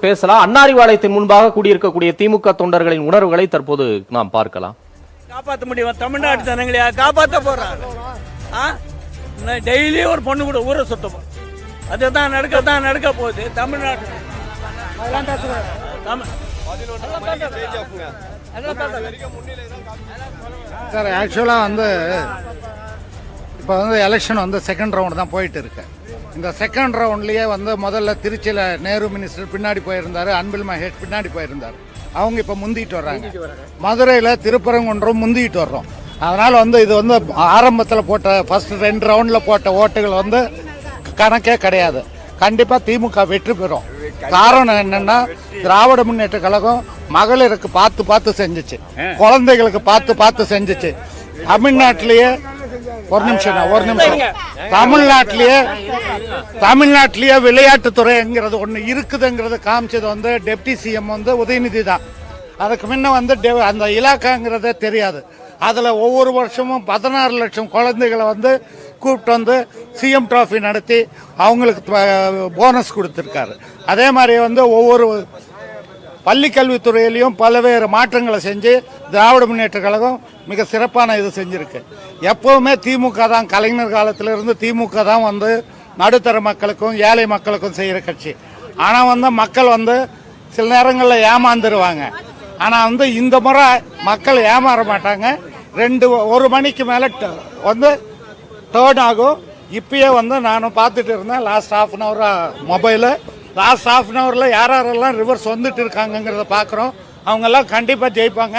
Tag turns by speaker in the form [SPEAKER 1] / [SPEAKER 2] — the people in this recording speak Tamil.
[SPEAKER 1] பேசலாம். அன்னாரிவாளையத்தின் முன்பாக கூடியிருக்கக்கூடிய திமுக தொண்டர்களின் உணர்வுகளை தற்போது நாம் பார்க்கலாம்.
[SPEAKER 2] காப்பாற்ற முடியும் தமிழ்நாட்டு ஜனங்களையா காப்பாற்ற போறாங்க. டெய்லி ஒரு பொண்ணு கூட ஊரை சுத்தம் அதுதான் நடக்க போகுது தமிழ்நாட்டு.
[SPEAKER 3] சார் ஆக்சுவலாக இப்போ எலெக்ஷன் செகண்ட் ரவுண்ட் தான் போயிட்டு இருக்கு. இந்த செகண்ட் ரவுண்ட்லேயே முதல்ல திருச்சியில் நேரு மினிஸ்டர் பின்னாடி போயிருந்தார், அன்பில் மகேஷ் பின்னாடி போயிருந்தார். அவங்க இப்போ முந்திட்டு வர்றாங்க. மதுரையில் திருப்பரங்குன்றம் முந்திட்டு வர்றோம். அதனால் இது ஆரம்பத்தில் போட்ட ஃபர்ஸ்ட் 2 ரவுண்டில் போட்ட ஓட்டுகள் கணக்கே கிடையாது. கண்டிப்பாக திமுக வெற்றி பெறும். காரணம் என்னன்னா, திராவிட முன்னேற்ற கழகம் மகளிருக்கு பார்த்து செஞ்சுச்சு, குழந்தைகளுக்கு பார்த்து செஞ்சுச்சு. தமிழ்நாட்டிலேயே ஒரு நிமிஷம் தமிழ்நாட்டிலேயே விளையாட்டுத்துறைங்கிறது ஒன்று இருக்குதுங்கிறது காமிச்சது டெப்டி சிஎம் உதயநிதி தான். அதுக்கு முன்ன அந்த இலாக்காங்கிறதே தெரியாது. அதில் ஒவ்வொரு வருஷமும் 16 லட்சம் குழந்தைகளை கூப்பிட்டு சிஎம் டிராஃபி நடத்தி அவங்களுக்கு போனஸ் கொடுத்துருக்காரு. அதே மாதிரி ஒவ்வொரு பள்ளிக்கல்வித்துறையிலையும் பல்வேறு மாற்றங்களை செஞ்சு திராவிட முன்னேற்ற கழகம் மிக சிறப்பான இது செஞ்சுருக்கு. எப்போவுமே திமுக தான், கலைஞர் காலத்திலிருந்து திமுக தான் நடுத்தர மக்களுக்கும் ஏழை மக்களுக்கும் செய்கிற கட்சி. ஆனால் மக்கள் சில நேரங்களில் ஏமாந்துருவாங்க. ஆனால் இந்த முறை மக்கள் ஏமாற மாட்டாங்க. 1 மணிக்கு மேலே டேர்ன் ஆகும். இப்பயே நானும் பார்த்துட்டு இருந்தேன் லாஸ்ட் ½ அன் ஹவராக மொபைலு. லாஸ்ட் ½ அன் ஹவரில் யாரெல்லாம் ரிவர்ஸ் இருக்காங்கங்கிறத பார்க்குறோம். அவங்கெல்லாம் கண்டிப்பாக ஜெயிப்பாங்க.